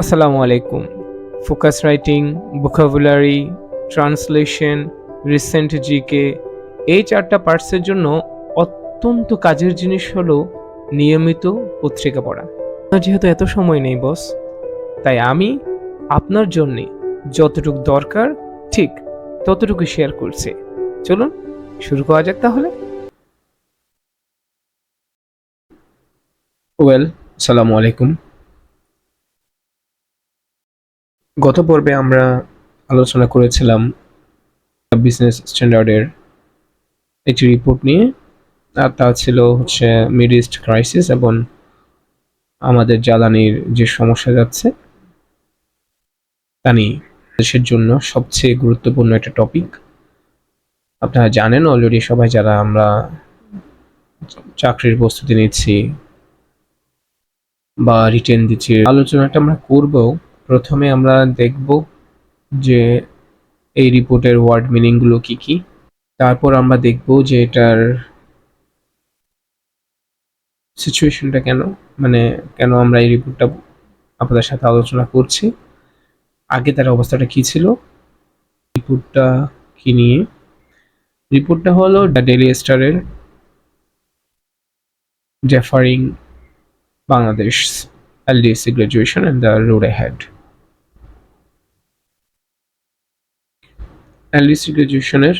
আসসালামু আলাইকুম। Focus writing, vocabulary, translation, recent GK এই ৪টা পার্টসের জন্য অত্যন্ত কাজের জিনিস হলো নিয়মিত পত্রিকা পড়া। আপনার যেহেতু এত সময় নেই বস, তাই আমি আপনার জন্যে যতটুকু দরকার ঠিক ততটুকু শেয়ার করছি। চলুন শুরু করা যাক তাহলে। আসসালামু আলাইকুম। গত পর্বে আমরা আলোচনা করেছিলাম বিজনেস স্ট্যান্ডার্ডের একটি রিপোর্ট নিয়ে, আর তা ছিল হচ্ছে মিড ইস্ট ক্রাইসিস এবং আমাদের জ্বালানির যে সমস্যা যাচ্ছে তা নিয়ে। দেশের জন্য সবচেয়ে গুরুত্বপূর্ণ একটা টপিক। আপনারা জানেন অলরেডি সবাই, যারা আমরা চাকরির প্রস্তুতি নিচ্ছি বা রিটেন দিচ্ছি। আলোচনাটা আমরা করব। প্রথমে আমরা দেখব যে এই রিপোর্টের ওয়ার্ড মিনিংগুলো কি কি। তারপর আমরা দেখব যে এটার সিচুয়েশনটা কেন, মানে কেন আমরা এই রিপোর্টটা আপনাদের সাথে আলোচনা করছি, আগে তার অবস্থাটা কি ছিল, রিপোর্টটা কি নিয়ে। রিপোর্টটা হলো দ্য ডেইলি স্টারের deferring Bangladesh LDC graduation and the road ahead. LDC গ্রাজুয়েশনের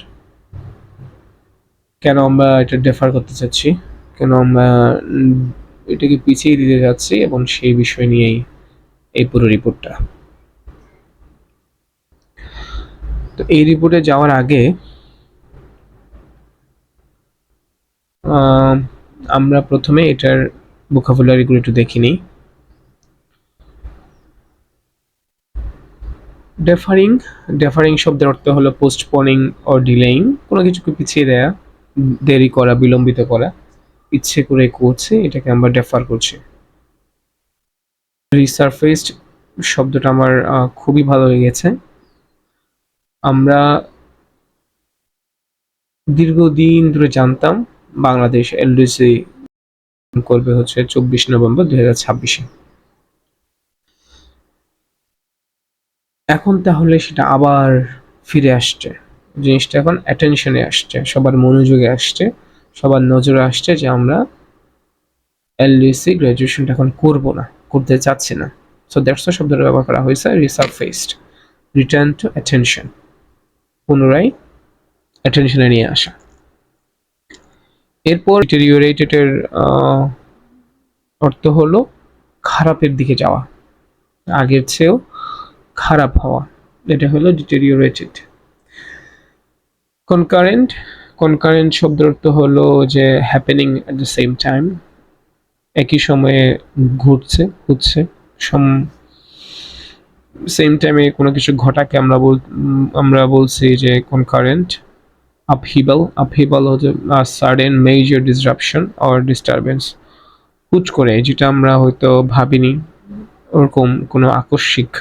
কেন আমরা এটা ডেফার করতে চাচ্ছি, কেন আমরা এটাকে পিছিয়ে দিতে যাচ্ছি, এবং সেই বিষয় নিয়েই এই পুরো রিপোর্টটা। তো এই রিপোর্টে যাওয়ার আগে আমরা প্রথমে এটার ভোকাবুলারিগুলো একটু দেখে নিই। ডেফারিং শব্দের অর্থ হলো পোস্টপোনিং অর ডিলেইং, কোনো কিছুকে পিছিয়ে দেয়া, দেরি করা, বিলম্বিত করা, ইচ্ছে করে করছে, এটাকে আমরা ডেফার করছি। রিসারফেসড শব্দটা আমার খুবই ভালো লেগেছে। আমরা দীর্ঘদিন ধরে জানতাম বাংলাদেশ LDC করবে হচ্ছে 24 নভেম্বর 2026-এ। এখন তাহলে সেটা আবার ফিরে আসছে, জিনিসটা এখন অ্যাটেনশনে আসছে, সবার মনোযোগে আসছে, সবার নজরে আসছে যে আমরা LDC গ্রাজুয়েশনটা এখন করবো না, করতে চাচ্ছি না। সো দ্যাটস দ্য শব্দটা ব্যবহার করা হয়েছে, রিসারফেসড, রিটার্ন টু অ্যাটেনশন, পুনরায় অ্যাটেনশনে নিয়ে আসা। এরপর ডিটেরিওরেটেড এর অর্থ হলো খারাপের দিকে যাওয়া, আগের চেয়েও খারাপ হওয়া, এটা হলো ডিটেরিওরেটেড। কনকারেন্ট শব্দের অর্থ হলো যে happening at the same time, একই সময়ে হচ্ছে সেম টাইমে কোনো কিছু ঘটাকে আমরা বলছি যে কনকারেন্ট। আপহিবাল হচ্ছে sudden major disruption or disturbance, হুট করে যেটা আমরা হয়তো ভাবিনি, ওরকম কোনো আকস্মিক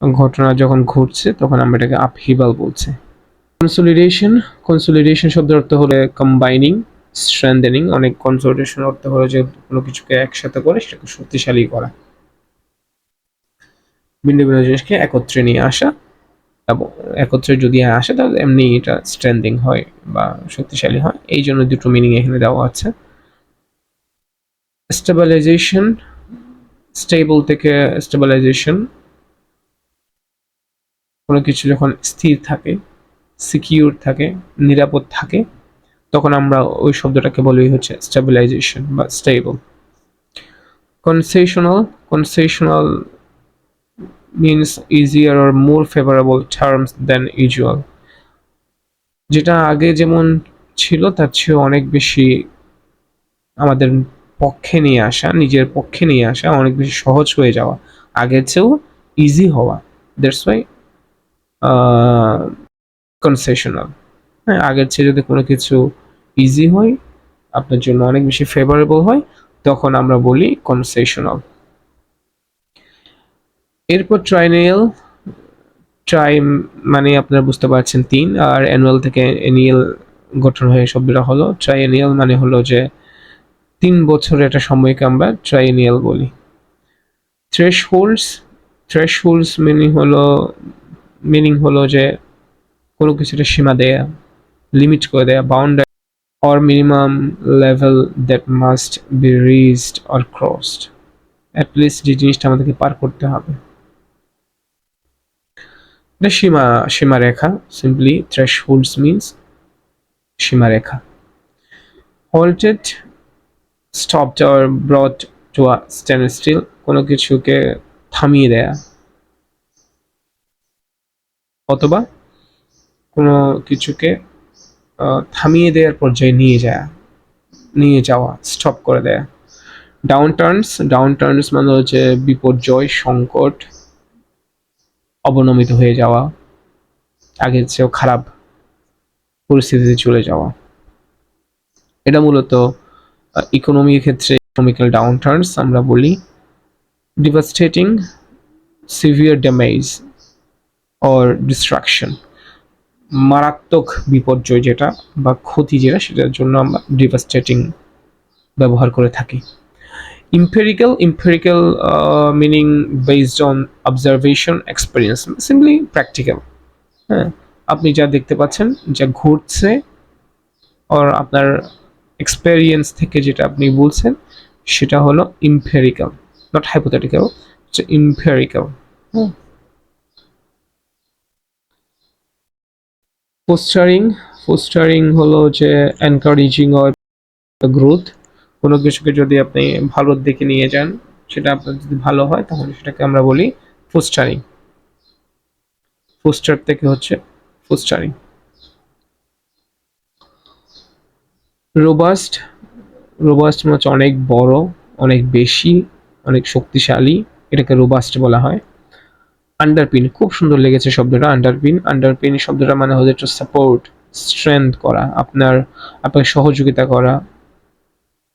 ঘটনা যখন ঘটছে তখন আমরা এটাকে আপহিবাল বলছি। কনসলিডেশন শব্দের অর্থ হলো কম্বাইনিং, স্ট্রেংথেনিং। অনেক কনসলিডেশন অর্থ হলো যে কোনো কিছুকে একসাথে করে সেটাকে শক্তিশালী করা, ভিন্ন ভিন্ন জিনিসকে একত্রে নিয়ে আসা, এবং একত্রে যদি আসে তাহলে এমনি এটা স্ট্রেংথেনিং হয় বা শক্তিশালী হয়। এই জন্য দুটো মিনিং এখানে দেওয়া আছে। স্টেবিলাইজেশন, স্টেবল থেকে স্টেবিলাইজেশন, কোনো কিছু যখন স্থির থাকে, সিকিউর থাকে, নিরাপদ থাকে, তখন আমরা ওই শব্দটাকে বলি হচ্ছে স্টেবিলাইজেশন বা stable. Concessional means easier or more favorable terms than usual, যেটা আগে যেমন ছিল তার চেয়ে অনেক বেশি আমাদের পক্ষে নিয়ে আসা, নিজের পক্ষে নিয়ে আসা, অনেক বেশি সহজ হয়ে যাওয়া, আগের চেয়েও ইজি হওয়া, দ্যাটস ওয়াই কনসেশনাল। হ্যাঁ, আগের চেয়ে যদি কোনো কিছু ইজি হয়, আপনার জন্য অনেক বেশি ফেভারেবল হয়, তখন আমরা বলি কনসেশনাল। এরপর ট্রাইনিয়াল, ট্রাই মানে আপনারা বুঝতে পারছেন 3, আর অ্যানুয়াল থেকে এনিয়াল গঠন হয়ে শব্দটা হলো ট্রাইএনিয়াল, মানে হলো যে 3 বছরের একটা সময়কে আমরা ট্রাইএনিয়াল বলি। থ্রেশহোল্ডস, থ্রেশহোল্ডস মিনিং হলো যে কোনো কিছুটা সীমা দেয়া, লিমিট করে দেয়া, boundary or minimum level that must be reached or crossed. At least যে জিনিসটা আমাদেরকে পার করতে হবে, এটা সীমারেখা। সিম্পলি thresholds means সীমারেখা। halted, stopped or brought to a standstill, কোনো কিছুকে থামিয়ে দেয়া অথবা কোনো কিছুকে থামিয়ে দেওয়ার পর্যায়ে নিয়ে যাওয়া, স্টপ করে দেয়া। ডাউন টার্নস মানে হচ্ছে বিপর্যয়, সংকট, অবনমিত হয়ে যাওয়া, আগের চেয়েও খারাপ পরিস্থিতিতে চলে যাওয়া। এটা মূলত ইকোনমির ক্ষেত্রে ইকোনমিক্যাল ডাউন টার্নস আমরা বলি। Devastating, severe damage or destruction, মারাত্মক বিপর্যয় যেটা বা ক্ষতি যেটা, সেটার জন্য আমরা ডিভাস্টেটিং ব্যবহার করে থাকি। empirical meaning based on observation, experience, simply practical। হ্যাঁ, আপনি যা দেখতে পাচ্ছেন, যা ঘটছে, আর আপনার এক্সপেরিয়েন্স থেকে যেটা আপনি বলছেন, সেটা হলো empirical, not hypothetical, it's empirical। Fostering হলো যে এনকারেজিং অর গ্রোথ। কোনো কিছুকে যদি আপনি ভালোর দিকে নিয়ে যান, সেটা আপনার যদি ভালো হয়, তাহলে সেটাকে আমরা বলি ফোস্টারিং। ফোস্টার থেকে হচ্ছে ফোস্টারিং। রোবাস্ট মানে হচ্ছে অনেক বড়, অনেক বেশি, অনেক শক্তিশালী, এটাকে রোবাস্ট বলা হয়। আন্ডারপিন, খুব সুন্দর লেগেছে শব্দটা। আন্ডারপিন শব্দটা মানে হচ্ছে একটু সাপোর্ট, স্ট্রেংথ করা, আপনাকে সহযোগিতা করা।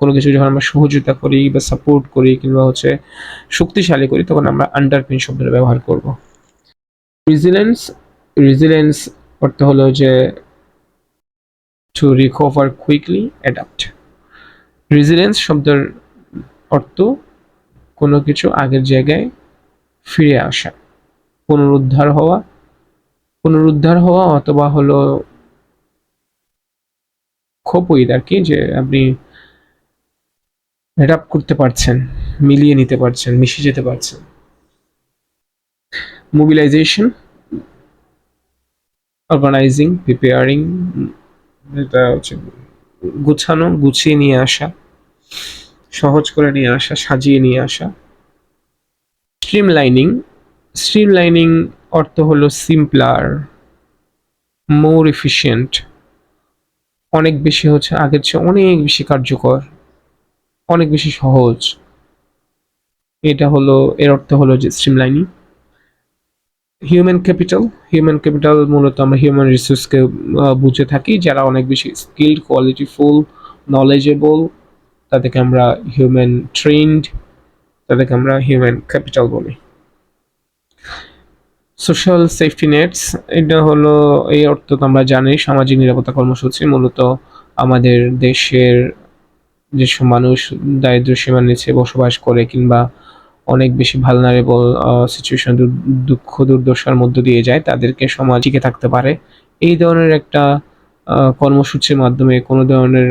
কোনো কিছু যখন আমরা সহযোগিতা করি বা সাপোর্ট করি কিংবা হচ্ছে শক্তিশালী করি, তখন আমরা আন্ডারপিন শব্দটা ব্যবহার করব। রেজিলেন্স অর্থ হলো যে to recover quickly, adapt. Resilience শব্দের অর্থ কোনো কিছু আগের জায়গায় ফিরে আসা, পুনরুদ্ধার হওয়া অথবা হলো খোপইদ আর কি, যে আপনি অ্যাডাপ্ট করতে পারছেন, মিলিয়ে নিতে পারছেন, মিশে যেতে পারছেন। মোবিলাইজেশন, অর্গানাইজিং, প্রিপেয়ারিং, এটা হচ্ছে গুছিয়ে নিয়ে আসা, সহজ করে নিয়ে আসা, সাজিয়ে নিয়ে আসা। স্ট্রিমলাইনিং অর্থ হলো সিম্পলার, মোর এফিশিয়েন্ট, অনেক বেশি হচ্ছে আগের চেয়ে অনেক বেশি কার্যকর, অনেক বেশি সহজ। এর অর্থ হলো যে স্ট্রিমলাইনিং। হিউম্যান ক্যাপিটাল মূলত আমরা হিউম্যান রিসোর্সকে বুঝে থাকি, যারা অনেক বেশি স্কিলড, কোয়ালিটিফুল, নলেজেবল, তাদেরকে আমরা হিউম্যান ট্রেন্ড, তাদেরকে আমরা হিউম্যান ক্যাপিটাল বলি। সোশ্যাল সেফটি নেটস, এটা হলো, এই অর্থ তো আমরা জানি, সামাজিক নিরাপত্তা কর্মসূচি। মূলত আমাদের দেশের যেসব মানুষ দারিদ্র সীমার নিচে বসবাস করে কিংবা অনেক বেশি ভালনারেবল সিচুয়েশন, দুঃখ দুর্দশার মধ্য দিয়ে যায়, তাদেরকে সমাজ টিকে থাকতে পারে, এই ধরনের একটা কর্মসূচির মাধ্যমে, কোনো ধরনের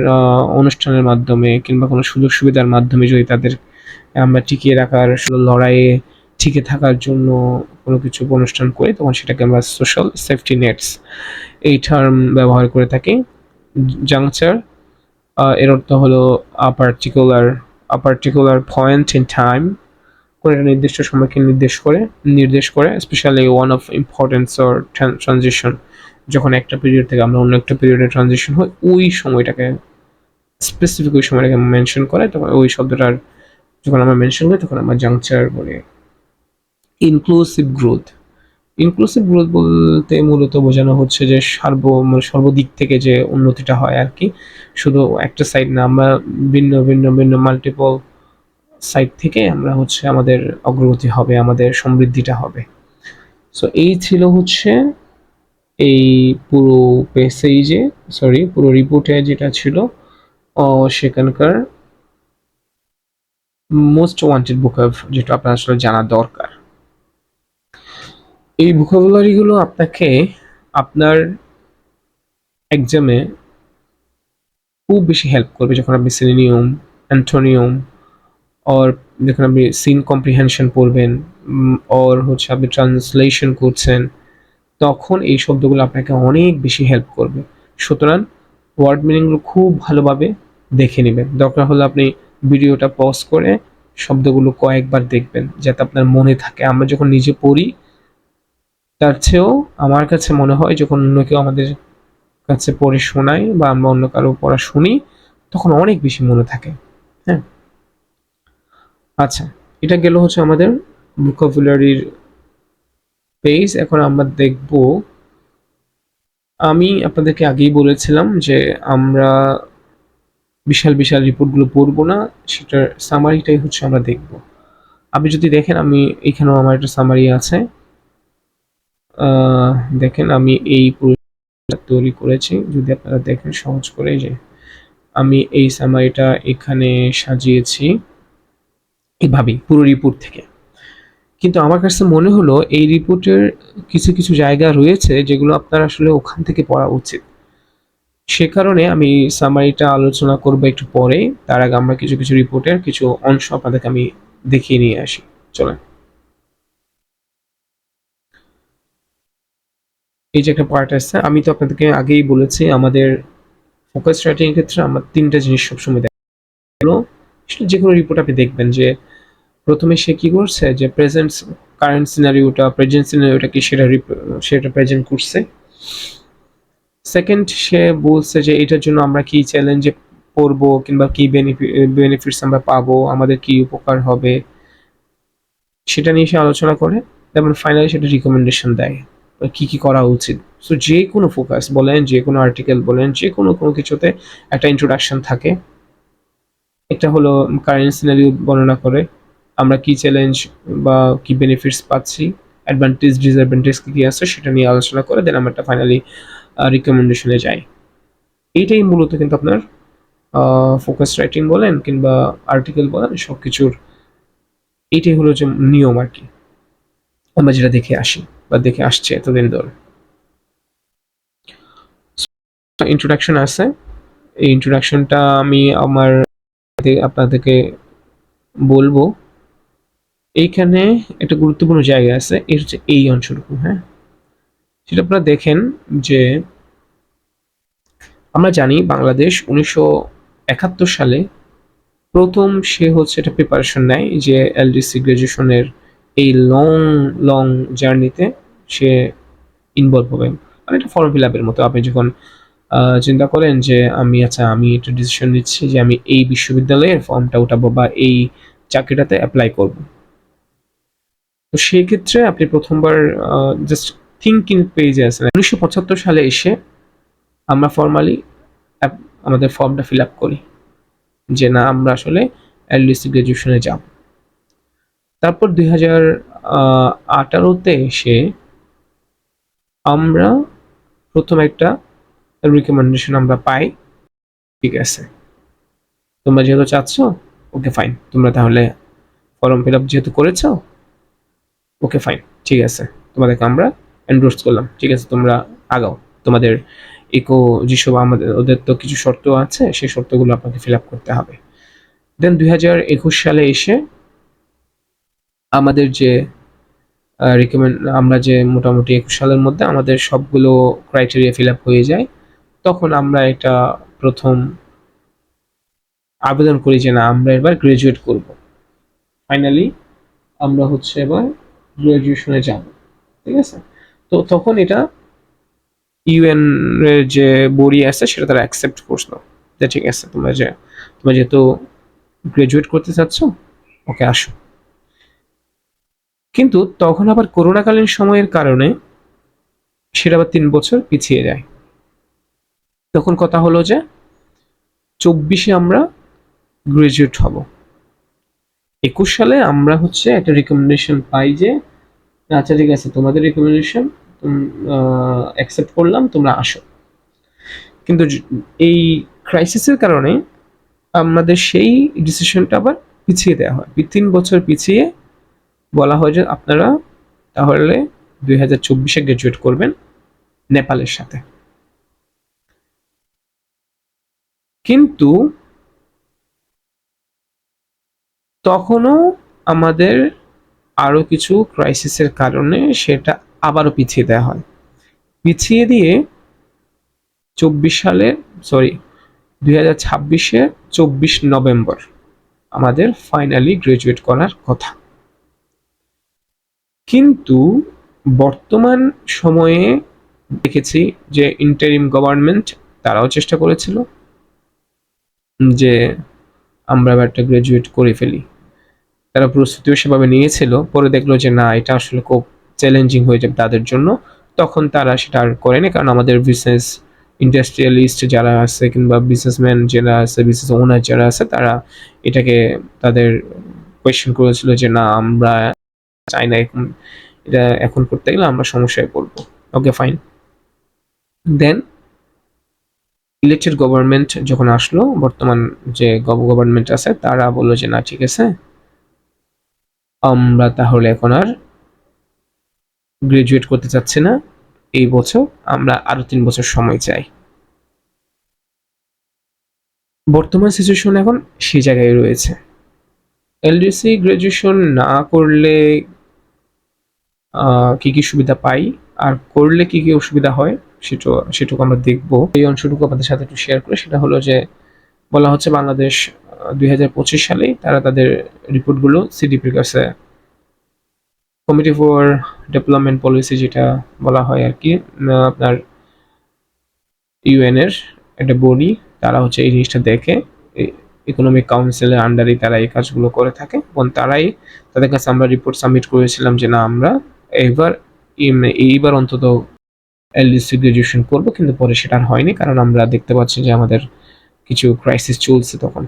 অনুষ্ঠানের মাধ্যমে কিংবা কোনো সুযোগ সুবিধার মাধ্যমে যদি তাদের আমরা টিকিয়ে রাখার লড়াইয়ে টিকে থাকার জন্য কোনো কিছু অনুষ্ঠান করি, তখন সেটাকে আমরা সোশ্যাল সেফটি নেটস এই টার্ম ব্যবহার করে থাকি। জাংচার, এর অর্থ হলো আ পার্টিকুলার পয়েন্ট ইন টাইম, কোনো একটা নির্দিষ্ট সময়কে নির্দেশ করে specially one of importance or transition, যখন একটা পিরিয়ড থেকে আমরা অন্য একটা পিরিয়ডে ট্রানজিশন হয়, ওই সময়টাকে স্পেসিফিক ওই সময়টাকে মেনশন করে, তখন ওই শব্দটার যখন আমরা মেনশন করি, তখন আমরা জাংচার বলি। ইনক্লুসিভ গ্রোথ বলতে মূলত বোঝানো হচ্ছে যে সর্বদিক থেকে যে উন্নতিটা হয় আর কি, শুধু একটা সাইড না, আমরা ভিন্ন মাল্টিপল সাইড থেকে আমরা হচ্ছে আমাদের অগ্রগতি হবে, আমাদের সমৃদ্ধিটা হবে। সো এই ছিল হচ্ছে এই পুরো পুরো রিপোর্টে যেটা ছিল সেখানকার মোস্ট ওয়ান্টেড ভোকাব, যেটা আপনার আসলে জানা দরকার। এই ভোকাবুলারিগুলো আপনাকে আপনার এক্সামে খুব বেশি হেল্প করবে যখন আপনি সিনোনিয়াম, অ্যান্টোনিয়াম, অর যখন আপনি সিন কম্প্রিহেনশন পড়বেন, অর হচ্ছে আপনি ট্রান্সলেশন করছেন, তখন এই শব্দগুলো আপনাকে অনেক বেশি হেল্প করবে। সুতরাং ওয়ার্ড মিনিংগুলো খুব ভালোভাবে দেখে নেবেন। দরকার হলে আপনি ভিডিওটা পজ করে শব্দগুলো কয়েকবার দেখবেন যাতে আপনার মনে থাকে। আমরা যখন নিজে পড়ি তার চেয়েও আমার কাছে মনে হয় যখন অন্য কেউ আমাদের কাছে পড়ে শোনায় বা আমরা অন্য কারো পড়া শুনি, তখন অনেক বেশি মনে থাকে। হ্যাঁ, আচ্ছা, এটা গেল হচ্ছে আমাদের ভোকাবুলারির পেজ। এখন আমরা দেখব, আমি আপনাদেরকে আগেই বলেছিলাম যে আমরা বিশাল বিশাল রিপোর্টগুলো পড়বো না, সেটার সামারিটাই হচ্ছে আমরা দেখব। আপনি যদি দেখেন, আমি এখানেও আমার একটা সামারি আছে। দেখেন আমি এই তৈরি করেছি, যদি আপনারা দেখেন সহজ করে, যে আমি এই সামারিটা এখানে সাজিয়েছি এভাবেই পুরো রিপোর্ট থেকে। কিন্তু আমার কাছে মনে হলো এই রিপোর্টের কিছু কিছু জায়গা রয়েছে যেগুলো আপনার আসলে ওখান থেকে পড়া উচিত। সে কারণে আমি সামারিটা আলোচনা করবো একটু পরে। তার আগে আমরা কিছু কিছু রিপোর্টের কিছু অংশ আপনাদেরকে আমি দেখিয়ে নিয়ে আসি। চলেন। এই যে একটা পার্ট আছে, আমি তো আপনাদেরকে আগেই বলেছি আমাদের ফোকাস রাইটিং এর ক্ষেত্রে আমার তিনটা জিনিস সবসময় দেখা গেল। যে কোনো রিপোর্ট আপনি দেখবেন যে প্রথমে সে কি করছে, যে প্রেজেন্ট কারেন্ট সিনারিওটা, প্রেজেন্ট সিনারিওটা কি সেটা প্রেজেন্ট করছে। সেকেন্ড, সে বলছে যে এটার জন্য আমরা কি চ্যালেঞ্জে পড়বো কিংবা কি বেনিফিটস আমরা পাবো, আমাদের কি উপকার হবে, সেটা নিয়ে সে আলোচনা করে। তারপর ফাইনালি সেটা রিকমেন্ডেশন দেয় কি কি করা উচিত। সো যে কোনো ফোকাস বলেন, যে কোনো আর্টিকেল বলেন, যে কোনো কোনো কিছুতে একটা ইন্ট্রোডাকশন থাকে। একটা হলো কারেন্ট সিনারিও বর্ণনা করে, আমরা কি চ্যালেঞ্জ বা কি বেনিফিটস পাচ্ছি, অ্যাডভান্টেজ ডিসঅ্যাডভান্টেজ কি কি আছে সেটা নিয়ে আলোচনা করে দেন আমরা ফাইনালি রিকমেন্ডেশনে যাই। এইটাই মূলত কিন্তু আপনার ফোকাস রাইটিং বলেন কিংবা আর্টিকেল বলেন, সব কিছুর এইটাই হলো যে নিয়ম আর কি, আমরা যেটা দেখে আসি বা দেখে আসছে এতদিন ধরে। ইন্ট্রোডাকশন আছে, এই ইন্ট্রোডাকশনটা আমি আমার আপনাদেরকে বলবো। এইখানে একটা গুরুত্বপূর্ণ জায়গা আছে, এর হচ্ছে এই অংশটুকু। হ্যাঁ, সেটা আপনারা দেখেন যে আমরা জানি বাংলাদেশ 1971 সালে প্রথম সে হচ্ছে এটা প্রিপারেশন নেয় যে এলডিসি গ্রাজুয়েশনের এই লং লং জার্নিতে সে ইনভলভ হবে। মানে এটা ফর্ম ফিল আপের মতো। আপনি যখন চিন্তা করেন যে আমি একটা ডিসিশন নিচ্ছি যে আমি এই বিশ্ববিদ্যালয়ের ফর্মটা উঠাবো বা এই চাকরিটাতে অ্যাপ্লাই করব, তো সেই ক্ষেত্রে আপনি প্রথমবার জাস্ট থিঙ্কিং পেজে আছেন। 1975 সালে এসে আমরা ফর্মালি আমাদের ফর্মটা ফিল আপ করি যে না, আমরা আসলে এলডিসি গ্রাজুয়েশনে যাব। তারপর 2018-তে এসে আমরা প্রথম একটা রিকমেন্ডেশন আমরা পাই, ঠিক আছে তোমরা যেহেতু চাচ্ছ, ওকে ফাইন, তোমরা তাহলে ফর্ম ফিল আপ যেহেতু করেছো, ওকে ফাইন, ঠিক আছে, তোমাদেরকে আমরা এন্ডোর্স করলাম, ঠিক আছে তোমরা আগাও, তোমাদের ইকো যেসব আমাদের ওদের তো কিছু শর্ত আছে, সেই শর্তগুলো আপনাকে ফিল আপ করতে হবে। দেন 2021 সালে এসে আমাদের যে আমরা যে মোটামুটি 21 সালের মধ্যে আমাদের সবগুলো ক্রাইটেরিয়া ফিল আপ হয়ে যায়, তখন আমরা এটা প্রথম আবেদন করি যে না, আমরা এবার গ্রাজুয়েট করব। ফাইনালি আমরা হচ্ছে এবার গ্রাজুয়েশনে যাব, ঠিক আছে। তো তখন এটা ইউএন এর যে বডি আছে সেটা তারা অ্যাকসেপ্ট করলো যে ঠিক আছে, তোমরা যেহেতু গ্রাজুয়েট করতে চাচ্ছ, ওকে আসো। কিন্তু তখন আবার করোনাকালীন সময়ের কারণে সেটা আবার 3 বছর পিছিয়ে যায়। তখন কথা হলো যে 24-এ আমরা গ্রাজুয়েট হব। 21 সালে আমরা হচ্ছে একটা রিকমেন্ডেশন পাই যে আচ্ছা ঠিক আছে, তোমাদের রিকমেন্ডেশন অ্যাকসেপ্ট করলাম, তোমরা আসো। কিন্তু এই ক্রাইসিসের কারণে আমাদের সেই ডিসিশনটা আবার পিছিয়ে দেওয়া হয়, 3 বছর পিছিয়ে বলা হয় যে আপনারা তাহলে 2024 গ্রাজুয়েট করবেন নেপালের সাথে। কিন্তু তখনও আমাদের আরো কিছু ক্রাইসিসের কারণে সেটা আবারও পিছিয়ে দেওয়া হয়। পিছিয়ে দিয়ে 24 সালে, সরি 2026-এ 24 নভেম্বর আমাদের ফাইনালি গ্রাজুয়েট করার কথা। কিন্তু বর্তমান সময়ে দেখেছি যে ইন্টারিম গভর্নমেন্ট তারাও চেষ্টা করেছিল যে আমরা একটা গ্রাজুয়েট করে ফেলি, তারা প্রস্তুতিও সেভাবে নিয়েছিল, পরে দেখলো যে না, এটা আসলে খুব চ্যালেঞ্জিং হয়ে যাবে তাদের জন্য, তখন তারা সেটা আর করেনি। কারণ আমাদের বিজনেস ইন্ডাস্ট্রিয়ালিস্ট যারা আছে কিংবা বিজনেসম্যান যারা আছে, বিজনেস ওনার যারা আছে, তারা এটাকে তাদের কোয়েশ্চেন করেছিল যে না, আমরা চাই না এখন, এটা এখন করতে গেলে আমরা সমস্যায় পড়বো। ওকে ফাইন, দেন ইলেকটেড গভর্নমেন্ট যখন আসলো, বর্তমান যে গভর্নমেন্ট আছে, তারা বললো যে না ঠিক আছে, আমরা তাহলে এখন আর গ্রাজুয়েট করতে চাচ্ছি না এই বছর, আমরা আরো 3 বছর সময় চাই। বর্তমান সিচুয়েশন এখন সেই জায়গায় রয়েছে। এলডিসি গ্রাজুয়েশন না করলে কি কি সুবিধা পাই, আর করলে কি কি অসুবিধা হয় সেটুকু আমরা দেখবো। এই অংশটুকু আপনাদের সাথে একটু শেয়ার করে, সেটা হলো যে বলা হচ্ছে বাংলাদেশ 2025 সালেই তারা তাদের রিপোর্টগুলো সিডিপির কাছে, কমিটি ফর ডেভেলপমেন্ট পলিসি যেটা বলা হয় আর কি, আপনার ইউএন এর একটা বডি, তারা হচ্ছে এই জিনিসটা দেখে, ইকোনমিক কাউন্সিলের আন্ডারে তারা এই কাজগুলো করে থাকে, এবং তারাই, তাদের কাছে আমরা রিপোর্ট সাবমিট করেছিলাম যে না, আমরা এইবার অন্তত এলডিসি গ্রাজুয়েশন করবো, কিন্তু পরে সেটা আর হয়নি, কারণ আমরা দেখতে পাচ্ছি যে আমাদের কিছু ক্রাইসিস চলছে তখন।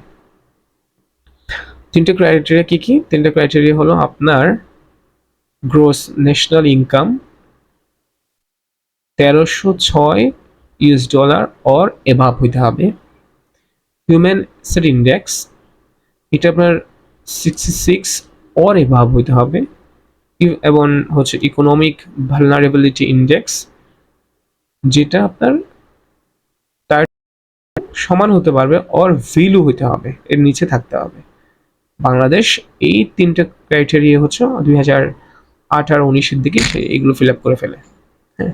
3টে ক্রাইটেরিয়া কি কি? 3টে ক্রাইটেরিয়া হলো আপনার gross national income $1306 or above হইতে হবে। হিউম্যান অ্যাসেট ইন্ডেক্স, এটা আপনার 66 অর এভাব হইতে হবে। এবং হচ্ছে ইকোনমিক ভালনারেবিলিটি ইন্ডেক্স, যেটা আপনার তার সমান হতে পারবে অর ভ্যালু হইতে হবে, এর নিচে থাকতে হবে। বাংলাদেশ এই 3টে ক্রাইটেরিয়া হচ্ছে 2018-19-এর দিকে এইগুলো ফিল আপ করে ফেলে। হ্যাঁ,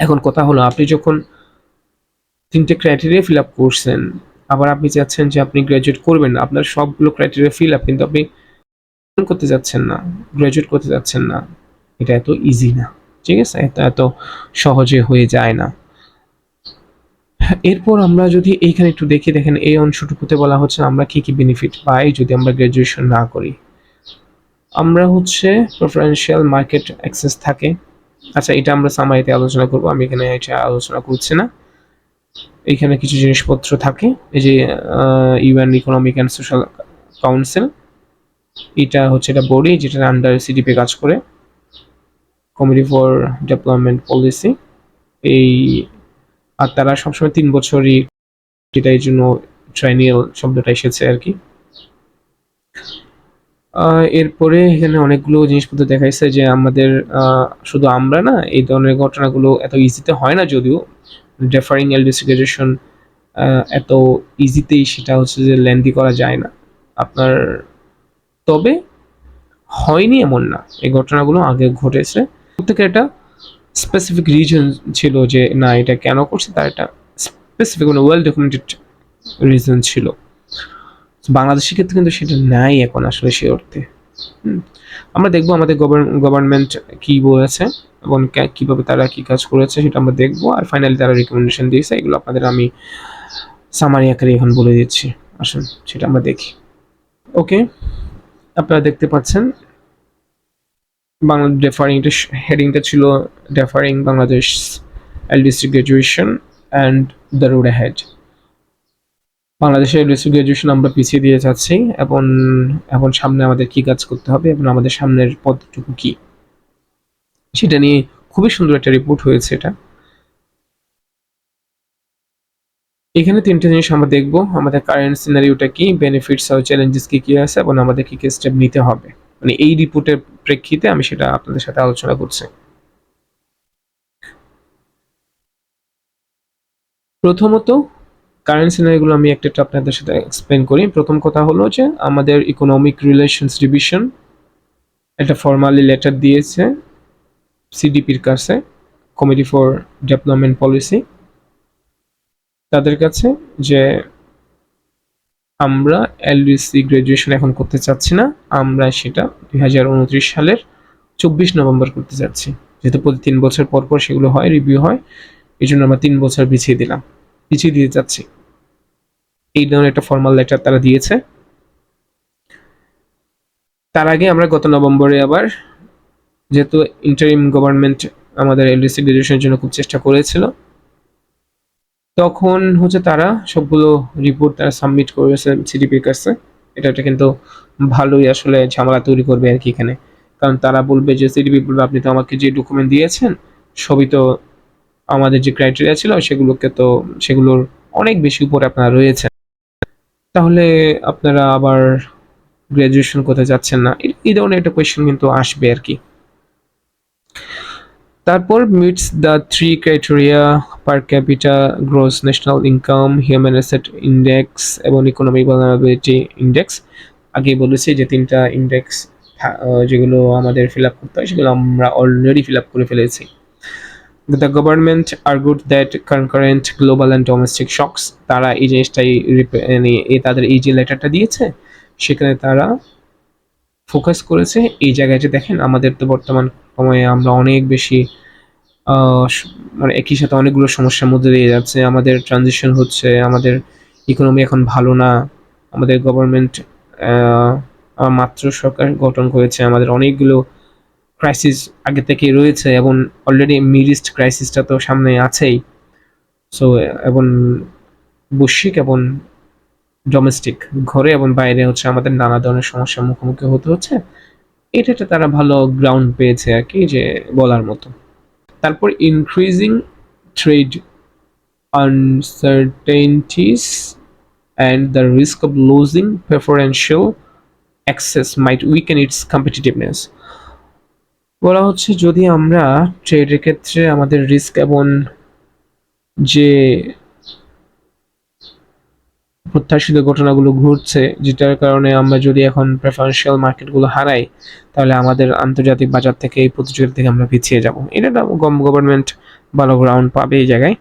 এখন কথা হলো, আপনি যখন 3টে ক্রাইটেরিয়া ফিল আপ করছেন, আবার আপনি চাচ্ছেন যে আপনি গ্রাজুয়েট করবেন, আপনার সবগুলো ক্রাইটেরিয়া ফিল আপ, কিন্তু আপনি করতে যাচ্ছেন না, গ্রাজুয়েট করতে যাচ্ছেন না, এটা এত ইজি না, ঠিক আছে? এত সহজে হয়ে যায় না। এরপর আমরা যদি এইখানে একটু দেখি, দেখেন এই অংশটুকুতে বলা হচ্ছে আমরা কি কি বেনিফিট পাই যদি আমরা গ্রাজুয়েশন না করি। আমরা হচ্ছে প্রেফারেন্সিয়াল মার্কেট অ্যাক্সেস থাকে। আচ্ছা, এটা আমরা সামারিতে আলোচনা করব, আমি এখানে এটা আলোচনা করছি না। এইখানে কিছু জিনিসপত্র থাকে, এই যে UN economic and social council, এটা হচ্ছে এটা বডি যেটা আন্ডার সিডিপি কাজ করে, কমিটি ফর ডেভেলপমেন্ট পলিসি, এই, আর তারা সবসময় 3 বছরই, যেটা এই জন্য ট্রাইনিয়াল শব্দটা এসেছে আর কি। এরপরে এখানে অনেকগুলো জিনিসপত্র দেখাইছে যে আমাদের শুধু আমরা না, এই ধরনের ঘটনাগুলো এত ইজিতে হয় না, যদিও ডেফারিং এলডিসি গ্রাজুয়েশন এত ইজিতেই সেটা হচ্ছে যে লেন্দি করা যায় না আপনার, তবে হয়নি এমন না, এই ঘটনাগুলো আগে ঘটেছে। প্রত্যেকের একটা স্পেসিফিক রিজন ছিল যে না, এটা কেন করছে, তার একটা স্পেসিফিক মানে ওয়েল ডকুমেন্টেড রিজন ছিল। বাংলাদেশের ক্ষেত্রে কিন্তু সেটা নাই এখন আসলে সে অর্থে। আমরা দেখবো আমাদের গভর্নমেন্ট কি বলেছে এবং কিভাবে তারা কি কাজ করেছে সেটা আমরা দেখবো, আর ফাইনালি তারা রিকমেন্ডেশন দিয়েছে, এগুলো আপনাদের আমি সামারি আকারে এখন বলে দিচ্ছি, আসুন সেটা আমরা দেখি। ওকে, আপনারা দেখতে পাচ্ছেন বাংলা ডেফারিংটা, হেডিংটা ছিল deferring Bangladesh LDC graduation and the road ahead. বাংলাদেশের এলডিসি গ্রাজুয়েশন আমরা পিছিয়ে দিয়ে যাচ্ছি, এবং এখন সামনে আমাদের কি কাজ করতে হবে এবং আমাদের সামনের পথটুকু কি, সেটা নিয়ে খুবই সুন্দর একটা রিপোর্ট হয়েছে এটা। এখানে তিনটে জিনিস আমরা দেখব, আমাদের কারেন্ট সিনারিওটা কি, বেনিফিটস আর চ্যালেঞ্জেস কি কি আছে, এবং আমাদের কি কি স্টেপ নিতে হবে, মানে এই রিপোর্টের প্রেক্ষিতে আমি সেটা আপনাদের সাথে আলোচনা করছি। প্রথমত কারেন্ট সিনারিগুলো আমি একটা একটা আপনাদের সাথে এক্সপ্লেন করি। প্রথম কথা হলো যে আমাদের ইকোনমিক রিলেশনস ডিভিশন একটা ফর্মালি লেটার দিয়েছে সিডিপির কাছে, কমিটি ফর ডেভেলপমেন্ট পলিসি, তাদের কাছে, যে আমরা এলডিসি গ্রাজুয়েশন এখন করতে চাচ্ছি না, আমরা সেটা 2029 সালের 24 নভেম্বর করতে যাচ্ছি। যেহেতু প্রতি 3 বছর পর পর সেগুলো হয়, রিভিউ হয়, এই জন্য আমরা 3 বছর পিছিয়ে দিতে চাচ্ছি। এই ধরনের একটা ফর্মাল লেটার তারা দিয়েছে। তার আগে আমরা গত নভেম্বরে আবার, যেহেতু ইন্টারিম গভর্নমেন্ট আমাদের এলডিসি গ্রাজুয়েশনের জন্য খুব চেষ্টা করেছিল, তখন হচ্ছে তারা সবগুলো রিপোর্ট তারা সাবমিট করেছে সিডিপির কাছে। এটা কিন্তু ভালোই আসলে ঝামেলা তৈরি করবে আর কি এখানে, কারণ তারা বলবে যে সিডিপি বলবে আপনি তো আমাকে যে ডকুমেন্ট দিয়েছেন সবই তো আমাদের যে ক্রাইটেরিয়া ছিল সেগুলোর অনেক বেশি উপরে আপনারা রয়েছে, তাহলে আপনারা আবার গ্রাজুয়েশন করতে যাচ্ছেন না, এই ধরনের একটা কোয়েশ্চেন কিন্তু আসবে আর কি। তারপর meets the three criteria per capital, gross national income, human asset index এবং ইকোনমিক ভালনারেবিলিটি ইন্ডেক্স। আগেই বলেছি যে তিনটা ইন্ডেক্স যেগুলো আমাদের ফিল আপ করতে হয় সেগুলো আমরা অলরেডি ফিল আপ করে ফেলেছি। The government argued that concurrent global and domestic shocks, তারা এই জিনিসটাই তাদের এই যে লেটারটা দিয়েছে সেখানে তারা ফোকাস করেছে এই জায়গায়, যে দেখেন আমাদের তো বর্তমান সময়ে আমরা অনেক বেশি মানে একই সাথে অনেকগুলো সমস্যার মধ্যে দিয়ে যাচ্ছে, আমাদের ট্রানজিশন হচ্ছে, আমাদের ইকোনমি এখন ভালো না, আমাদের গভর্নমেন্ট মাত্র সরকার গঠন করেছে, আমাদের অনেকগুলো ক্রাইসিস আগে থেকেই রয়েছে এবং অলরেডি মিডল ইস্ট ক্রাইসিসটা তো সামনে আছেই। সো এবং বৈশ্বিক এবং ডোমেস্টিক, ঘরে এবং বাইরে হচ্ছে আমাদের নানা ধরনের সমস্যার মুখোমুখি হতে হচ্ছে। এটা একটা তারা ভালো গ্রাউন্ড পেয়েছে আর কি, যে বলার মতো। তারপর increasing trade আনসার্টেনটিস and the risk of losing preferential access might weaken its competitiveness. বলা হচ্ছে যদি আমরা ট্রেডের ক্ষেত্রে আমাদের রিস্ক এবং যে প্রত্যাশিত ঘটনাগুলো ঘটছে যেটার কারণে আমরা যদি এখন প্রেফারেন্সিয়াল মার্কেটগুলো হারাই, তাহলে আমাদের আন্তর্জাতিক বাজার থেকে এই প্রতিযোগিতা থেকে আমরা পিছিয়ে যাব। এটা গভর্নমেন্ট ভালো গ্রাউন্ড পাবে এই জায়গায়।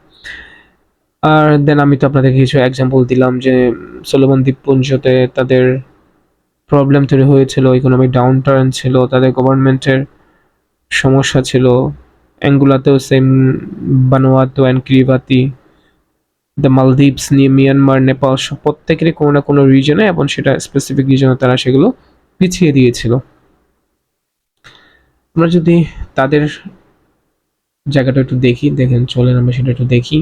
আর দেন আমি তো আপনাদের কিছু এক্সাম্পল দিলাম যে সোলোমন দ্বীপপুঞ্জতে তাদের প্রবলেম তৈরি হয়েছিল, ইকোনমিক ডাউন টার্ন ছিল, তাদের গভর্নমেন্টের সমস্যা ছিল, অ্যাঙ্গুলাতেও same, Vanuatu and Kiribati, the Maldives নিয়ে মিয়ানমার, নেপাল, প্রত্যেকেরই কোনো না কোনো রিজনে এবং সেটা স্পেসিফিক রিজনে তারা সেগুলো পিছিয়ে দিয়েছিল। আমরা যদি তাদের জায়গাটা একটু দেখি, দেখেন চলেন আমরা সেটা একটু দেখি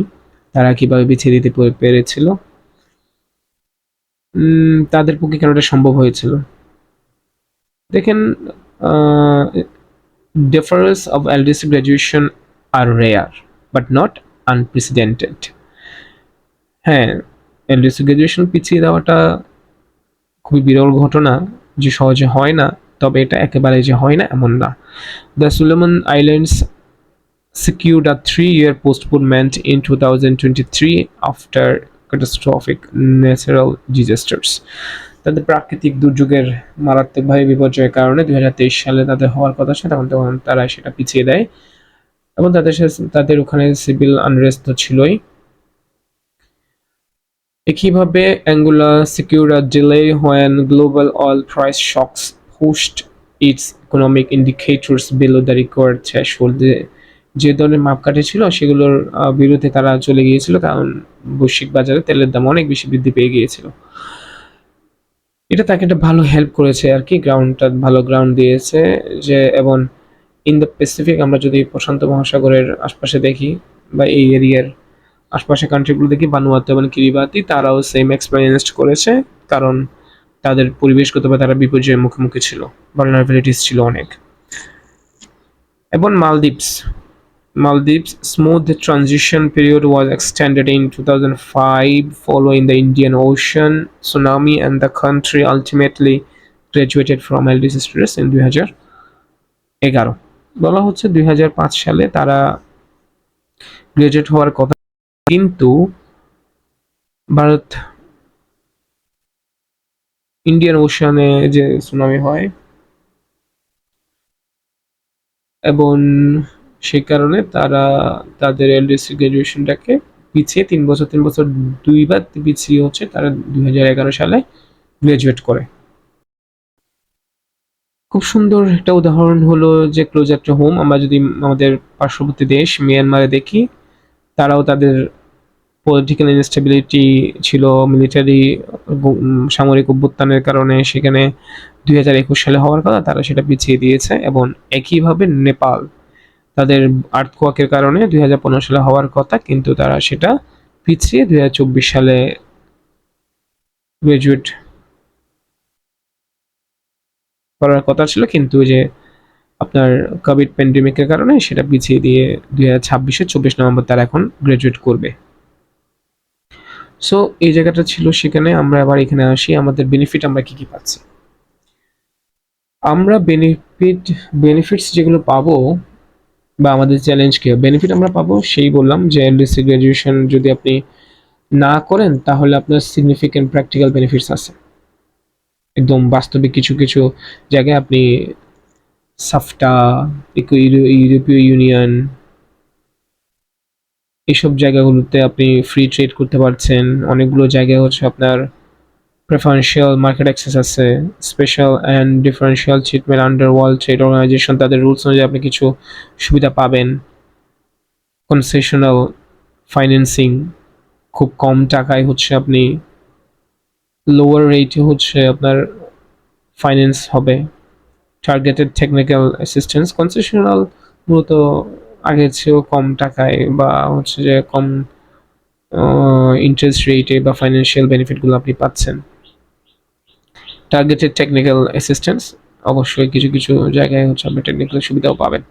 তারা কিভাবে পিছিয়ে দিতে পেরেছিল, তাদের পক্ষে কেন এটা সম্ভব হয়েছিল। দেখেন, deferrals of LDC graduation are rare but not unprecedented. হ্যাঁ, এলডিসি গ্রাজুয়েশন পিছিয়ে দেওয়াটা খুবই বিরল ঘটনা, যে সহজে হয় না, তবে এটা একেবারে যে হয় না এমন না। The Solomon Islands secured a 3-year postponement in 2023 after catastrophic natural disasters. তাদের প্রাকৃতিক দুর্যোগের মারাত্মকভাবে বিপর্যয়ের কারণে 2023 সালে তাদের হওয়ার কথা ছিল, তখন তারা সেটা পিছিয়ে দেয় এবং তাদের ওখানে সিভিল আনরেস্ট তো ছিলই। একইভাবে Angola secured a delay when global oil price shocks pushed its economic indicators below the required threshold. যে ধরনের মাপকাঠি ছিল সেগুলোর বিরুদ্ধে তারা চলে গিয়েছিল, কারণ বৈশ্বিক বাজারে তেলের দাম অনেক বেশি বৃদ্ধি পেয়ে গিয়েছিল। এটা তাকে একটা ভালো হেল্প করেছে আর কি, গ্রাউন্ডটা ভালো গ্রাউন্ড দিয়েছে। যে এবং ইন দ্য প্যাসিফিক আমরা যদি প্রশান্ত মহাসাগরের আশপাশে দেখি বা এই এরিয়ার আশপাশে কান্ট্রিগুলো দেখি, বানুয়াতু এবং কিরিবাতি, তারাও সেম এক্সপেরিয়েন্সড করেছে, কারণ তাদের পরিবেশগতভাবে তারা বিপর্যয়ের মুখোমুখি ছিল, ভালনারেবিলিটিস ছিল অনেক। এবং Maldives' smooth transition period was extended in 2005 following the Indian Ocean tsunami, and the country ultimately graduated from LDC status in 2011। বলা হচ্ছে 2005 সালে তারা গ্রাজুয়েট হওয়ার কথা, কিন্তু ভারত ইন্ডিয়ান ওশানে যে সুনামি হয় এবং সেই কারণে তারা তাদের এলডিসি গ্রাজুয়েশনটাকে পিছিয়ে 3 বছর দুইবার পিছিয়ে হচ্ছে তারা 2011 সালে গ্রাজুয়েট করে। খুব সুন্দর একটা উদাহরণ হলো যে ক্লোজার টু হোম, আমরা যদি আমাদের পার্শ্ববর্তী দেশ মিয়ানমারে দেখি, তারাও তাদের পলিটিক্যাল ইনস্টেবিলিটি ছিল, মিলিটারি সামরিক অভ্যুত্থানের কারণে সেখানে 2021 সালে হওয়ার কথা, তারা সেটা পিছিয়ে দিয়েছে। এবং একইভাবে নেপাল তাদের আর্থকোয়াকের কারণে 2015 সালে হওয়ার কথা, কিন্তু তারা সেটা পিছিয়ে 2024 সালে গ্রাজুয়েট করার কথা ছিল, কিন্তু যে আপনার কোভিড প্যান্ডেমিকের কারণে সেটা পিছিয়ে দিয়ে 2026 24 নভেম্বর তারা এখন গ্রাজুয়েট করবে। সো এই জায়গাটা ছিল সেখানে। আমরা আবার এখানে আসি, আমাদের বেনিফিট আমরা কি কি পাচ্ছি। আমরা বেনিফিটস যেগুলো পাবো বা আমাদের চ্যালেঞ্জ কি, বেনিফিট আমরা পাবো সেই বললাম যে এলডিসি গ্রাজুয়েশন যদি আপনি না করেন তাহলে আপনার সিগনিফিক্যান্ট প্র্যাকটিক্যাল বেনিফিটস আছে, একদম বাস্তবিক কিছু কিছু জায়গায় আপনি সাফটা, ইউরোপীয় ইউনিয়ন, এইসব জায়গাগুলোতে আপনি ফ্রি ট্রেড করতে পারছেন। অনেকগুলো জায়গায় হচ্ছে আপনার প্রেফারেন্সিয়াল মার্কেট অ্যাক্সেস আছে, special and differential treatment under World Trade Organization, তাদের রুলস অনুযায়ী আপনি কিছু সুবিধা পাবেন। কনসেশনাল ফাইন্যান্সিং, খুব কম টাকায় হচ্ছে আপনি লোয়ার রেটে হচ্ছে আপনার ফাইন্যান্স হবে। টার্গেটেড টেকনিক্যাল অ্যাসিস্ট্যান্স, কনসেশনাল মূলত আগের চেয়েও কম টাকায় বা হচ্ছে যে কম ইন্টারেস্ট রেটে বা ফাইন্যান্সিয়াল বেনিফিটগুলো আপনি পাচ্ছেন। টার্গেটেড টেকনিক্যাল অ্যাসিস্ট্যান্স, অবশ্যই কিছু কিছু জায়গায় হচ্ছে আপনি টেকনিক্যাল সুবিধাও পাবেন।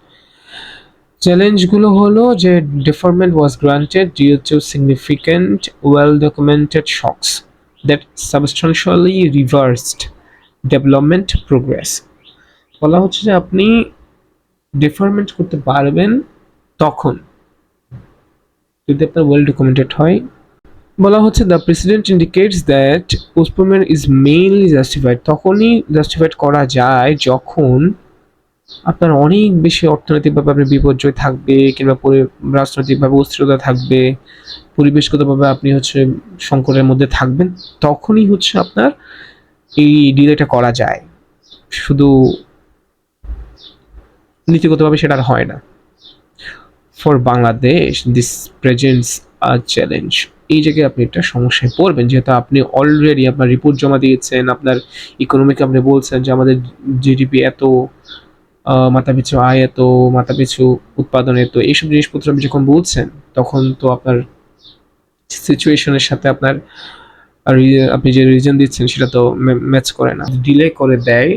চ্যালেঞ্জগুলো হলো যে deferment was granted due to significant well-documented shocks that substantially reversed development progress। বলা হচ্ছে যে আপনি ডিফারমেন্ট করতে পারবেন তখন যদি আপনার ওয়েল ডকুমেন্টেড হয়। বলা হচ্ছে the president indicates that postponement is mainly justified, তখনই জাস্টিফাইড করা যায় যখন আপনার অনেক বেশি অর্থনৈতিকভাবে আপনি বিপর্যয় থাকবে, কিংবা রাজনৈতিকভাবে অস্থিরতা থাকবে, পরিবেশগতভাবে আপনি হচ্ছে সংকটের মধ্যে থাকবেন, তখনই হচ্ছে আপনার এই ডিলেটা করা যায়। শুধু নীতিগতভাবে সেটা আর হয় না। For Bangladesh this presents a challenge, এই জায়গায় আপনি একটা সমস্যায় পড়বেন, যেহেতু আপনি অলরেডি আপনার রিপোর্ট জমা দিয়েছেন, আপনার ইকোনমিকে আপনি বলছেন যে আমাদের জিডিপি এত, মাথাপিছু আয় এত, মাথাপিছু উৎপাদন এত, এইসব জিনিসপত্র আপনি যখন বলছেন তখন তো আপনার সিচুয়েশনের সাথে আপনার আপনি যে রিজন দিচ্ছেন সেটা তো ম্যাচ করে না। ডিলে করে দেয়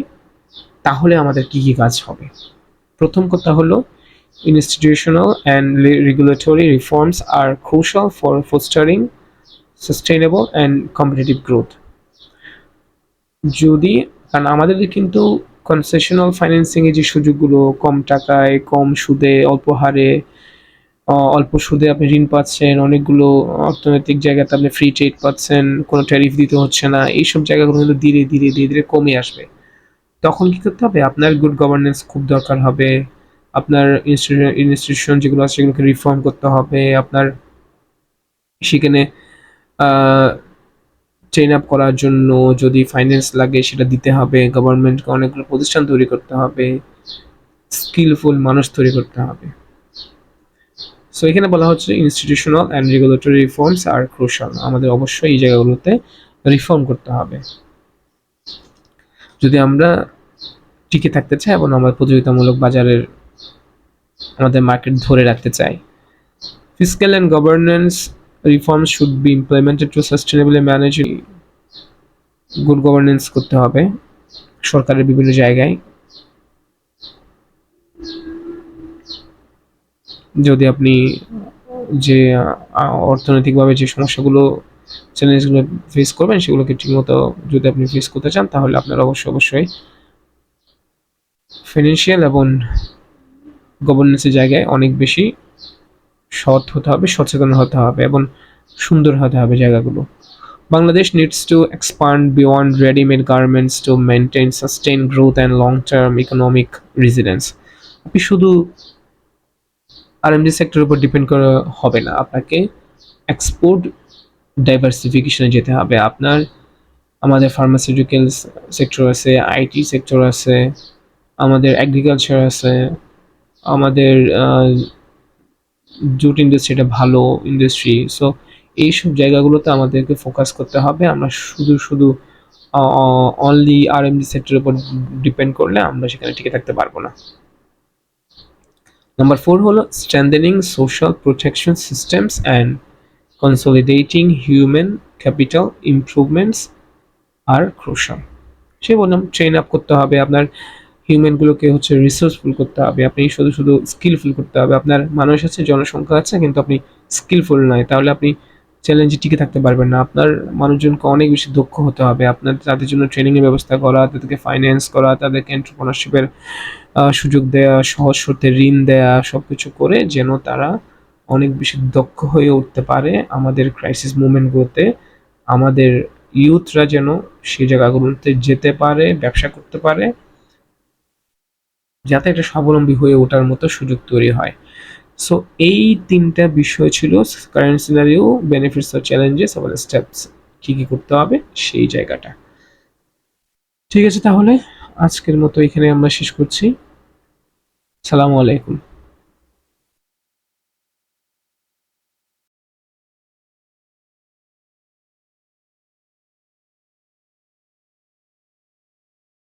তাহলে আমাদের কি কি কাজ হবে। প্রথম কথা হলো institutional and regulatory reforms are crucial for fostering sustainable and competitive growth। যদি, কারণ আমাদের কিন্তু কনসেশনাল ফাইন্যান্সিং এর যে সুযোগগুলো, কম টাকায় কম সুদে অল্প হারে অল্প সুদে আপনি ঋণ পাচ্ছেন, অনেকগুলো অর্থনৈতিক জায়গাতে আপনি ফ্রি ট্রেড পাচ্ছেন, কোনো ট্যারিফ দিতে হচ্ছে না, এইসব জায়গাগুলো কিন্তু ধীরে ধীরে ধীরে ধীরে কমে আসবে। তখন কি করতে হবে, আপনার গুড গভর্নেন্স খুব দরকার হবে, আপনার ইনস্টিটিউশন যেগুলো আছে সেগুলোকে রিফর্ম করতে হবে, আপনার সেখানে ট্রেন আপ করার জন্য যদি ফাইন্যান্স লাগে সেটা দিতে হবে, গভর্নমেন্টকে অনেকগুলো প্রতিষ্ঠান তৈরি করতে হবে, স্কিলফুল মানুষ তৈরি করতে হবে। সো এখানে বলা হচ্ছে institutional and regulatory reforms are crucial, আমাদের অবশ্যই এই জায়গাগুলোতে রিফর্ম করতে হবে যদি আমরা টিকে থাকতে চাই এবং আমরা প্রতিযোগিতামূলক বাজারের আমাদের মার্কেট ধরে রাখতে চাই। Fiscal and governance reforms should be implemented to sustainably manage, good governance করতে হবে সরকারের বিভিন্ন জায়গায়, যদি আপনি যে অর্থনৈতিকভাবে যে সমস্যাগুলো চ্যালেঞ্জগুলো ফেস করবেন সেগুলোকে ঠিকমতো যদি আপনি ফেস করতে চান, তাহলে আপনার অবশ্যই ফিনান্সিয়াল এবং গভর্নেন্সের জায়গায় অনেক বেশি সৎ হতে হবে, সচেতন হতে হবে এবং সুন্দর হতে হবে জায়গাগুলো। Bangladesh needs to expand beyond ready-made garments to maintain sustained growth and long-term economic resilience. আপনি শুধু আরএমজি সেক্টরের উপর ডিপেন্ড করা হবে না, আপনাকে এক্সপোর্ট ডাইভার্সিফিকেশনে যেতে হবে। আমাদের ফার্মাসিউটিক্যাল সেক্টর আছে, আইটি সেক্টর আছে, আমাদের এগ্রিকালচার আছে, আমাদের জুট ইন্ডাস্ট্রিটা ভালো ইন্ডাস্ট্রি। সো এইসব জায়গাগুলোতে আমাদেরকে ফোকাস করতে হবে। আমরা শুধু অনলি আরএমজি সেক্টরের উপর ডিপেন্ড করলে আমরা সেখানে টিকে থাকতে পারবো না। নাম্বার 4 হলো strengthening social protection systems and consolidating human capital improvements আর ক্রুশাল। সে বললাম ট্রেন আপ করতে হবে, আপনার হিউম্যানগুলোকে রিসোর্সফুল করতে হবে, আপনি শুধু স্কিলফুল করতে হবে। আপনার মানুষ আছে, জনসংখ্যা আছে, কিন্তু আপনি স্কিলফুল নয়, তাহলে আপনি চ্যালেঞ্জে টিকে থাকতে পারবেন না। আপনার মানুষজনকে অনেক বেশি দক্ষ হতে হবে, আপনার তাদের জন্য ট্রেনিংয়ের ব্যবস্থা করা, তাদেরকে ফাইন্যান্স করা, তাদেরকে এন্টারপ্রেনারশিপের সুযোগ দেওয়া, সহজ শর্তে ঋণ দেওয়া, সব কিছু করে যেন তারা অনেক বেশি দক্ষ হয়ে উঠতে পারে আমাদের ক্রাইসিস মুভমেন্টগুলোতে। আমাদের ইউথরা যেন সেই জায়গাগুলোতে যেতে পারে, ব্যবসা করতে পারে, যাতে একটা স্বাবলম্বী হয়ে ওঠার মতো সুযোগ তৈরি হয়। সো এই 3টা বিষয় ছিল কারেন্ট সিনারিও, বেনিফিটস আর চ্যালেঞ্জেস, আবার স্টেপস কী কী করতে হবে সেই জায়গাটা। ঠিক আছে, তাহলে আজকের মতো এখানে আমরা শেষ করছি। সালামু আলাইকুম।